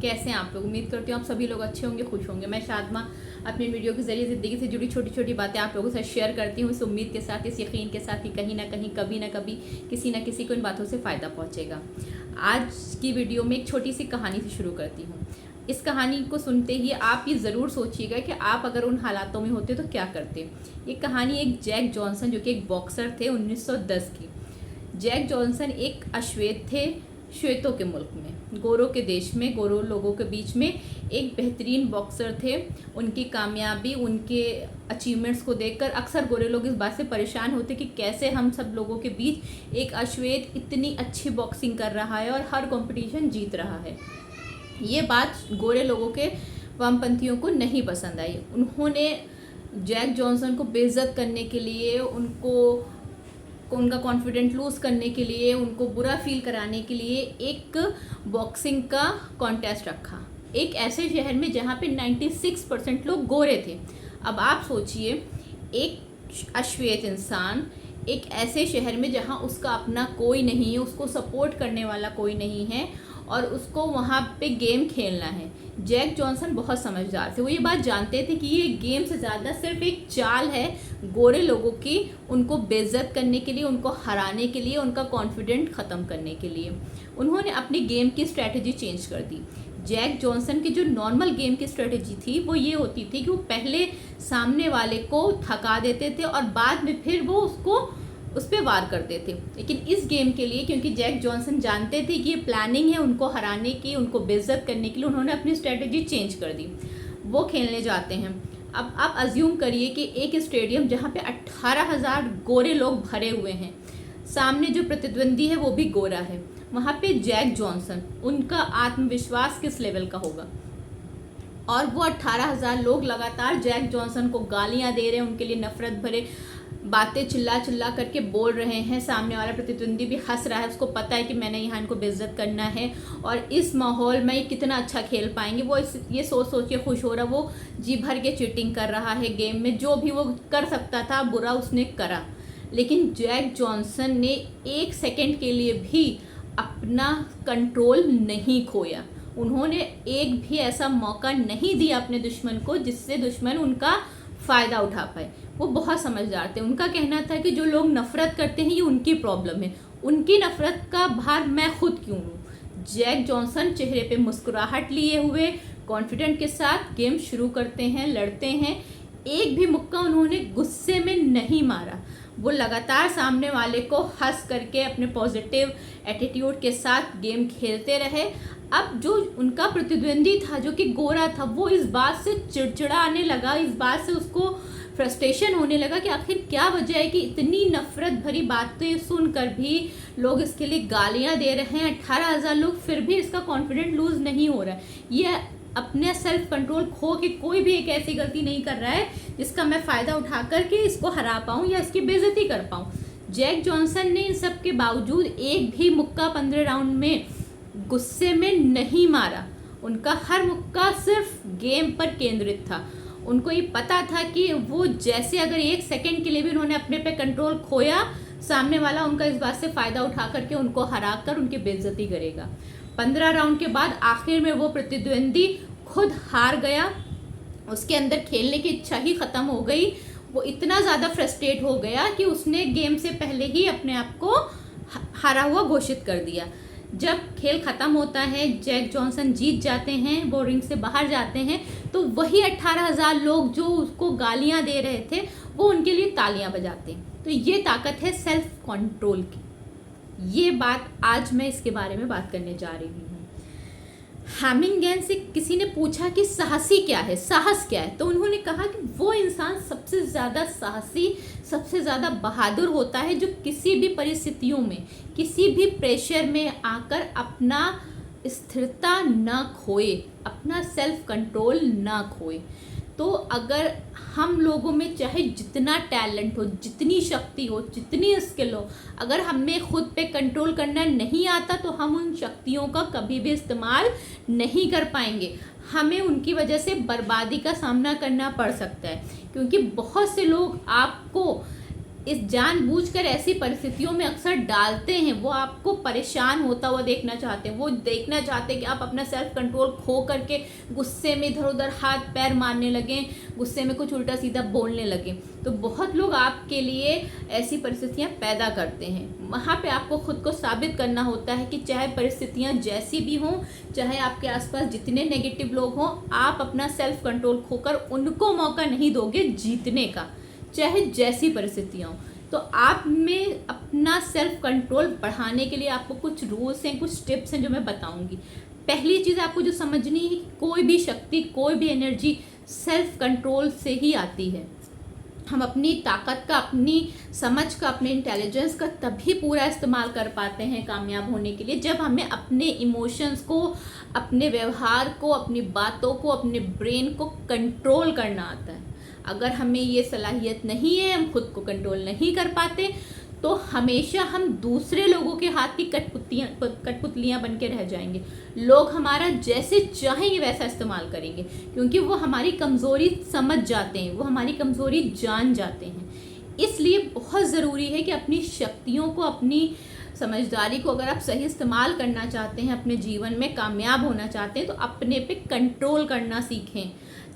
कैसे हैं आप लोग। उम्मीद करती हूँ आप सभी लोग अच्छे होंगे, खुश होंगे। मैं शादमा अपने वीडियो के जरिए ज़िंदगी से जुड़ी छोटी छोटी बातें आप लोगों के साथ शेयर करती हूँ, इस उम्मीद के साथ, इस यकीन के साथ कि कहीं ना कहीं, कभी ना कभी किसी ना किसी को इन बातों से फ़ायदा पहुँचेगा। आज की वीडियो में एक छोटी सी कहानी से शुरू करती हूँ। इस कहानी को सुनते ही आप ये ज़रूर सोचिएगा कि आप अगर उन हालातों में होते तो क्या करते। ये कहानी एक जैक जॉनसन, जो कि एक बॉक्सर थे 1910 की। जैक जॉनसन एक अश्वेत थे, श्वेतों के मुल्क में, गोरों के देश में, गोरों लोगों के बीच में एक बेहतरीन बॉक्सर थे। उनकी कामयाबी, उनके अचीवमेंट्स को देखकर अक्सर गोरे लोग इस बात से परेशान होते कि कैसे हम सब लोगों के बीच एक अश्वेत इतनी अच्छी बॉक्सिंग कर रहा है और हर कंपटीशन जीत रहा है। ये बात गोरे लोगों के वामपंथियों को नहीं पसंद आई। उन्होंने जैक जॉनसन को बेइज्जत करने के लिए, उनका कॉन्फिडेंट लूज़ करने के लिए, उनको बुरा फील कराने के लिए एक बॉक्सिंग का कॉन्टेस्ट रखा, एक ऐसे शहर में जहाँ पे 96% लोग गोरे थे। अब आप सोचिए, एक अश्वेत इंसान एक ऐसे शहर में जहाँ उसका अपना कोई नहीं है, उसको सपोर्ट करने वाला कोई नहीं है और उसको वहाँ पे गेम खेलना है। जैक जॉनसन बहुत समझदार थे, वो ये बात जानते थे कि ये गेम से ज़्यादा सिर्फ एक चाल है गोरे लोगों की, उनको बेइज्जत करने के लिए, उनको हराने के लिए, उनका कॉन्फिडेंट ख़त्म करने के लिए। उन्होंने अपनी गेम की स्ट्रैटेजी चेंज कर दी। जैक जॉनसन की जो नॉर्मल गेम की स्ट्रेटजी थी वो ये होती थी कि वो पहले सामने वाले को थका देते थे और बाद में फिर वो उस पर वार करते थे। लेकिन इस गेम के लिए, क्योंकि जैक जॉनसन जानते थे कि ये प्लानिंग है उनको हराने की, उनको बेइज्जत करने के लिए, उन्होंने अपनी स्ट्रेटजी चेंज कर दी। वो खेलने जाते हैं। अब आप अज्यूम करिए कि एक स्टेडियम जहाँ पे 18,000 गोरे लोग भरे हुए हैं, सामने जो प्रतिद्वंदी है वो भी गोरा है, वहाँ पे जैक जॉनसन, उनका आत्मविश्वास किस लेवल का होगा। और वो 18,000 लोग लगातार जैक जॉनसन को गालियाँ दे रहे हैं, उनके लिए नफरत भरे बातें चिल्ला चिल्ला करके बोल रहे हैं। सामने वाला प्रतिद्वंदी भी हंस रहा है, उसको पता है कि मैंने यहाँ इनको बेइज्जत करना है और इस माहौल में कितना अच्छा खेल पाएंगे। वो ये सोच के खुश हो रहा, वो जी भर के चीटिंग कर रहा है गेम में, जो भी वो कर सकता था बुरा उसने करा। लेकिन जैक जॉनसन ने एक सेकंड के लिए भी अपना कंट्रोल नहीं खोया। उन्होंने एक भी ऐसा मौका नहीं दिया अपने दुश्मन को जिससे दुश्मन उनका फ़ायदा उठा पाए। वो बहुत समझदार थे। उनका कहना था कि जो लोग नफ़रत करते हैं ये उनकी प्रॉब्लम है, उनकी नफ़रत का भार मैं खुद क्यों लूँ। जैक जॉनसन चेहरे पे मुस्कुराहट लिए हुए कॉन्फिडेंट के साथ गेम शुरू करते हैं, लड़ते हैं। एक भी मुक्का उन्होंने गुस्से में नहीं मारा। वो लगातार सामने वाले को हंस करके अपने पॉजिटिव एटीट्यूड के साथ गेम खेलते रहे। अब जो उनका प्रतिद्वंदी था, जो कि गोरा था, वो इस बात से चिड़चिड़ाने लगा, इस बात से उसको फ्रस्ट्रेशन होने लगा कि आखिर क्या वजह है कि इतनी नफरत भरी बातें सुनकर भी लोग इसके लिए गालियां दे रहे हैं। 18,000 लोग, फिर भी इसका कॉन्फिडेंट लूज नहीं हो रहा है। ये अपने सेल्फ कंट्रोल खो के कोई भी एक ऐसी गलती नहीं कर रहा है जिसका मैं फ़ायदा उठा करके इसको हरा पाऊँ या इसकी बेइज्जती कर पाऊँ। जैक जॉनसन ने इन सब के बावजूद एक भी मुक्का 15 राउंड में गुस्से में नहीं मारा। उनका हर मुक्का सिर्फ गेम पर केंद्रित था। उनको ये पता था कि वो जैसे अगर एक सेकंड के लिए भी उन्होंने अपने पे कंट्रोल खोया, सामने वाला उनका इस बात से फ़ायदा उठा करके उनको हरा कर उनकी बेइज्जती करेगा। 15 राउंड के बाद आखिर में वो प्रतिद्वंदी खुद हार गया। उसके अंदर खेलने की इच्छा ही ख़त्म हो गई। वो इतना ज़्यादा फ्रस्ट्रेट हो गया कि उसने गेम से पहले ही अपने आप को हारा हुआ घोषित कर दिया। जब खेल ख़त्म होता है, जैक जॉनसन जीत जाते हैं, वो रिंग से बाहर जाते हैं, तो वही 18,000 लोग जो उसको गालियां दे रहे थे वो उनके लिए तालियां बजाते हैं। तो ये ताकत है सेल्फ कंट्रोल की। ये बात आज मैं इसके बारे में बात करने जा रही हूँ। हैमिंगन से किसी ने पूछा कि साहसी क्या है, साहस क्या है, तो उन्होंने कहा कि वो इंसान सबसे ज़्यादा साहसी, सबसे ज़्यादा बहादुर होता है जो किसी भी परिस्थितियों में, किसी भी प्रेशर में आकर अपना स्थिरता ना खोए, अपना सेल्फ कंट्रोल ना खोए। तो अगर हम लोगों में चाहे जितना टैलेंट हो, जितनी शक्ति हो, जितनी स्किल हो, अगर हमें खुद पे कंट्रोल करना नहीं आता तो हम उन शक्तियों का कभी भी इस्तेमाल नहीं कर पाएंगे। हमें उनकी वजह से बर्बादी का सामना करना पड़ सकता है, क्योंकि बहुत से लोग आपको इस जानबूझकर ऐसी परिस्थितियों में अक्सर डालते हैं, वो आपको परेशान होता हुआ देखना चाहते हैं। वो देखना चाहते हैं कि आप अपना सेल्फ कंट्रोल खो करके गुस्से में इधर उधर हाथ पैर मारने लगें, गुस्से में कुछ उल्टा सीधा बोलने लगें। तो बहुत लोग आपके लिए ऐसी परिस्थितियां पैदा करते हैं। वहाँ पे आपको खुद को साबित करना होता है कि चाहे परिस्थितियां जैसी भी हों, चाहे आपके आसपास जितने नेगेटिव लोग हों, आप अपना सेल्फ कंट्रोल खोकर उनको मौका नहीं दोगे जीतने का, चाहे जैसी परिस्थितियां हों। तो आप में अपना सेल्फ कंट्रोल बढ़ाने के लिए आपको कुछ रूल्स हैं, कुछ टिप्स हैं जो मैं बताऊंगी। पहली चीज़ आपको जो समझनी है, कोई भी शक्ति, कोई भी एनर्जी सेल्फ कंट्रोल से ही आती है। हम अपनी ताकत का, अपनी समझ का, अपने इंटेलिजेंस का तभी पूरा इस्तेमाल कर पाते हैं कामयाब होने के लिए, जब हमें अपने इमोशंस को, अपने व्यवहार को, अपनी बातों को, अपने ब्रेन को कंट्रोल करना आता है। अगर हमें ये सलाहियत नहीं है, हम खुद को कंट्रोल नहीं कर पाते, तो हमेशा हम दूसरे लोगों के हाथ की कठपुतलियां बन के रह जाएंगे। लोग हमारा जैसे चाहेंगे वैसा इस्तेमाल करेंगे, क्योंकि वो हमारी कमज़ोरी समझ जाते हैं, वो हमारी कमज़ोरी जान जाते हैं। इसलिए बहुत ज़रूरी है कि अपनी शक्तियों को, अपनी समझदारी को अगर आप सही इस्तेमाल करना चाहते हैं, अपने जीवन में कामयाब होना चाहते हैं, तो अपने पे कंट्रोल करना सीखें।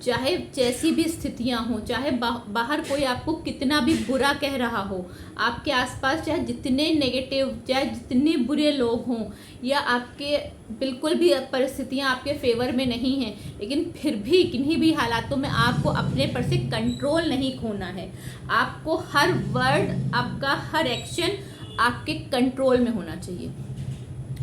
चाहे जैसी भी स्थितियां हों, चाहे बाहर कोई आपको कितना भी बुरा कह रहा हो, आपके आसपास चाहे जितने नेगेटिव, चाहे जितने बुरे लोग हों, या आपके बिल्कुल भी परिस्थितियां आपके फेवर में नहीं हैं, लेकिन फिर भी किन्हीं भी हालातों में आपको अपने पर से कंट्रोल नहीं खोना है। आपको हर वर्ड, आपका हर एक्शन आपके कंट्रोल में होना चाहिए।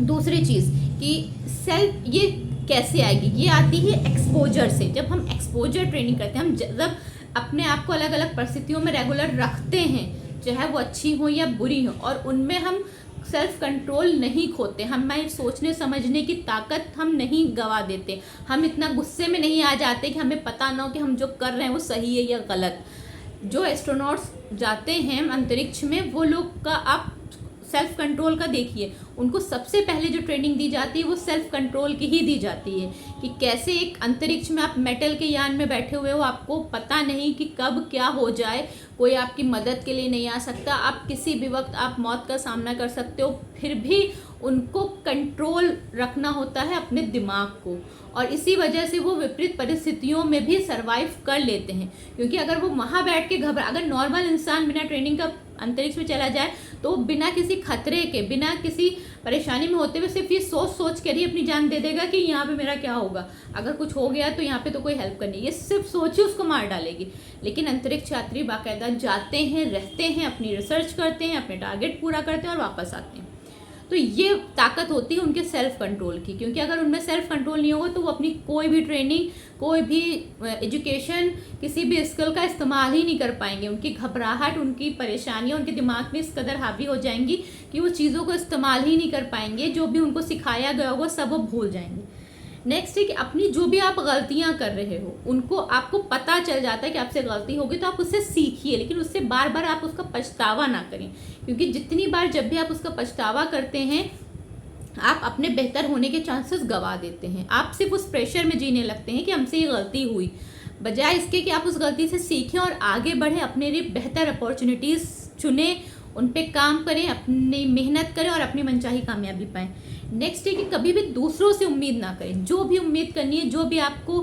दूसरी चीज़ कि सेल्फ, ये कैसे आएगी? ये आती है एक्सपोजर से। जब हम एक्सपोजर ट्रेनिंग करते हैं, हम जब अपने आप को अलग अलग परिस्थितियों में रेगुलर रखते हैं, चाहे वो अच्छी हो या बुरी हो, और उनमें हम सेल्फ कंट्रोल नहीं खोते, हमारे सोचने समझने की ताकत हम नहीं गवा देते, हम इतना गुस्से में नहीं आ जाते कि हमें पता ना हो कि हम जो कर रहे हैं वो सही है या गलत। जो एस्ट्रोनॉट्स जाते हैं अंतरिक्ष में, वो लोग का आप सेल्फ कंट्रोल का देखिए, उनको सबसे पहले जो ट्रेनिंग दी जाती है वो सेल्फ कंट्रोल की ही दी जाती है, कि कैसे एक अंतरिक्ष में आप मेटल के यान में बैठे हुए हो, आपको पता नहीं कि कब क्या हो जाए, कोई आपकी मदद के लिए नहीं आ सकता, आप किसी भी वक्त आप मौत का सामना कर सकते हो, फिर भी उनको कंट्रोल रखना होता है अपने दिमाग को, और इसी वजह से वो विपरीत परिस्थितियों में भी सरवाइव कर लेते हैं। क्योंकि अगर वो वहाँ बैठ के अगर नॉर्मल इंसान बिना ट्रेनिंग का अंतरिक्ष में चला जाए, तो बिना किसी खतरे के, बिना किसी परेशानी में होते हुए सिर्फ ये सोच कर ही अपनी जान दे देगा कि यहाँ पे मेरा क्या होगा, अगर कुछ हो गया तो यहाँ पे तो कोई हेल्प करनी, ये सिर्फ सोच ही उसको मार डालेगी। लेकिन अंतरिक्ष यात्री बाकायदा जाते हैं, रहते हैं, अपनी रिसर्च करते हैं, अपने टारगेट पूरा करते हैं और वापस आते हैं। तो ये ताकत होती है उनके सेल्फ कंट्रोल की, क्योंकि अगर उनमें सेल्फ कंट्रोल नहीं होगा तो वो अपनी कोई भी ट्रेनिंग, कोई भी एजुकेशन, किसी भी स्किल का इस्तेमाल ही नहीं कर पाएंगे। उनकी घबराहट, उनकी परेशानियां उनके दिमाग में इस कदर हावी हो जाएंगी कि वो चीज़ों को इस्तेमाल ही नहीं कर पाएंगे, जो भी उनको सिखाया गया होगा सब वो भूल जाएंगे। नेक्स्ट है कि अपनी जो भी आप गलतियां कर रहे हो, उनको आपको पता चल जाता है कि आपसे गलती होगी, तो आप उससे सीखिए, लेकिन उससे बार बार आप उसका पछतावा ना करें, क्योंकि जितनी बार जब भी आप उसका पछतावा करते हैं, आप अपने बेहतर होने के चांसेस गंवा देते हैं। आप सिर्फ उस प्रेशर में जीने लगते हैं कि हमसे ये गलती हुई, बजाय इसके कि आप उस गलती से सीखें और आगे बढ़ें, अपने लिए बेहतर अपॉर्चुनिटीज़ चुनें, उन पे काम करें, अपनी मेहनत करें और अपनी मनचाही कामयाबी पाएं। नेक्स्ट है कि कभी भी दूसरों से उम्मीद ना करें। जो भी उम्मीद करनी है, जो भी आपको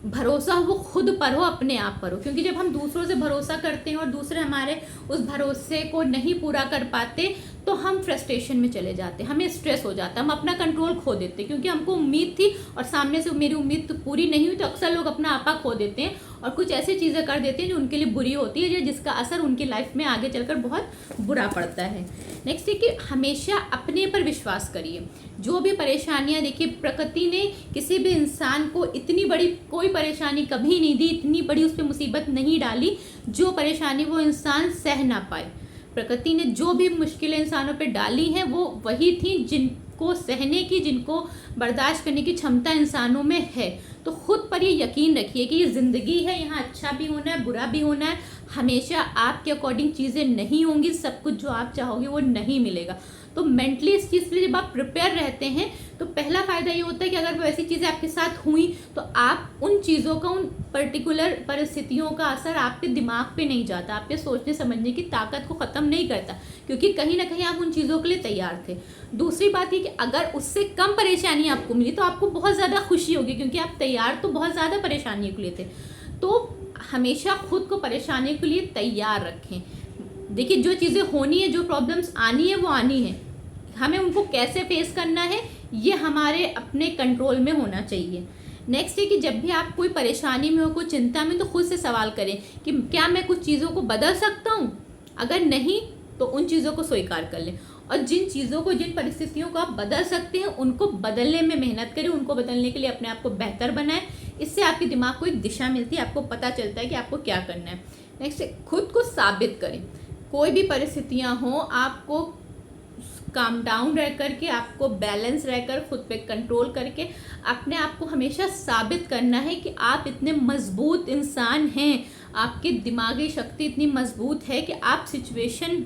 भरोसा हो, वो खुद पर हो, अपने आप पर हो, क्योंकि जब हम दूसरों से भरोसा करते हैं और दूसरे हमारे उस भरोसे को नहीं पूरा कर पाते, तो हम फ्रस्ट्रेशन में चले जाते हैं, हमें स्ट्रेस हो जाता है, हम अपना कंट्रोल खो देते हैं, क्योंकि हमको उम्मीद थी और सामने से मेरी उम्मीद तो पूरी नहीं हुई, तो अक्सर लोग अपना आपा खो देते हैं और कुछ ऐसी चीज़ें कर देते हैं जो उनके लिए बुरी होती है, जिसका असर उनकी लाइफ में आगे चलकर बहुत बुरा पड़ता है। नेक्स्ट है कि हमेशा अपने पर विश्वास करिए। जो भी परेशानियां, देखिए प्रकृति ने किसी भी इंसान को इतनी बड़ी कोई परेशानी कभी नहीं दी, इतनी बड़ी उस पर मुसीबत नहीं डाली जो परेशानी वो इंसान सह ना पाए। प्रकृति ने जो भी मुश्किलें इंसानों पे डाली हैं, वो वही थी जिनको सहने की, जिनको बर्दाश्त करने की क्षमता इंसानों में है। तो खुद पर ये यकीन रखिए कि ये ज़िंदगी है, यहाँ अच्छा भी होना है, बुरा भी होना है, हमेशा आपके अकॉर्डिंग चीज़ें नहीं होंगी, सब कुछ जो आप चाहोगे वो नहीं मिलेगा। तो मेंटली इस चीज़ के लिए जब आप प्रिपेयर रहते हैं तो पहला फ़ायदा ये होता है कि अगर वो ऐसी चीज़ें आपके साथ हुई तो आप उन चीज़ों का, उन पर्टिकुलर परिस्थितियों का असर आपके दिमाग पे नहीं जाता, आपके सोचने समझने की ताकत को ख़त्म नहीं करता, क्योंकि कहीं ना कहीं आप उन चीज़ों के लिए तैयार थे। दूसरी बात ये कि अगर उससे कम परेशानी आपको मिली तो आपको बहुत ज़्यादा खुशी होगी, क्योंकि आप तैयार तो बहुत ज़्यादा परेशानियों के लिए थे। तो हमेशा खुद को परेशानियों के लिए तैयार रखें। देखिए, जो चीज़ें होनी है, जो प्रॉब्लम्स आनी है वो आनी है, हमें उनको कैसे फेस करना है ये हमारे अपने कंट्रोल में होना चाहिए। नेक्स्ट है कि जब भी आप कोई परेशानी में हो, कोई चिंता में, तो खुद से सवाल करें कि क्या मैं कुछ चीज़ों को बदल सकता हूँ, अगर नहीं तो उन चीज़ों को स्वीकार कर लें, और जिन चीज़ों को, जिन परिस्थितियों को आप बदल सकते हैं उनको बदलने में मेहनत करें, उनको बदलने के लिए अपने आप को बेहतर बनाएं। इससे आपके दिमाग को एक दिशा मिलती है, आपको पता चलता है कि आपको क्या करना है। नेक्स्ट, खुद को साबित करें। कोई भी परिस्थितियाँ हों, आपको काम डाउन रह करके, आपको बैलेंस रहकर, खुद पे कंट्रोल करके अपने आप को हमेशा साबित करना है कि आप इतने मजबूत इंसान हैं, आपकी दिमागी शक्ति इतनी मजबूत है कि आप सिचुएशन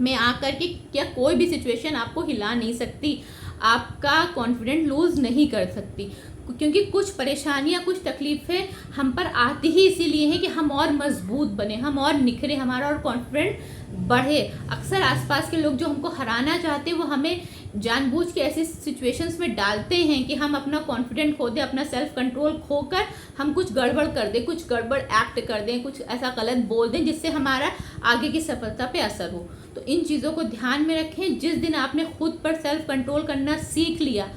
में आकर के, क्या कोई भी सिचुएशन आपको हिला नहीं सकती, आपका कॉन्फिडेंट लूज नहीं कर सकती। क्योंकि कुछ परेशानियां, कुछ तकलीफ़ें हम पर आती ही इसीलिए हैं कि हम और मजबूत बने, हम और निखरे, हमारा और कॉन्फिडेंट बढ़े। अक्सर आसपास के लोग जो हमको हराना चाहते हैं वो हमें जानबूझ के ऐसी सिचुएशंस में डालते हैं कि हम अपना कॉन्फिडेंट खो दें, अपना सेल्फ कंट्रोल खोकर हम कुछ गड़बड़ कर दें, कुछ गड़बड़ एक्ट कर दें, कुछ ऐसा गलत बोल दें जिससे हमारा आगे की सफलता पे असर हो। तो इन चीज़ों को ध्यान में रखें। जिस दिन आपने खुद पर सेल्फ कंट्रोल करना सीख लिया,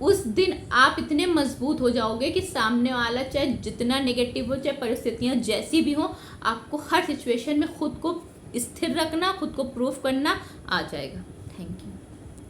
उस दिन आप इतने मजबूत हो जाओगे कि सामने वाला चाहे जितना नेगेटिव हो, चाहे परिस्थितियाँ जैसी भी हो, आपको हर सिचुएशन में खुद को स्थिर रखना, खुद को प्रूफ करना आ जाएगा। Thank you.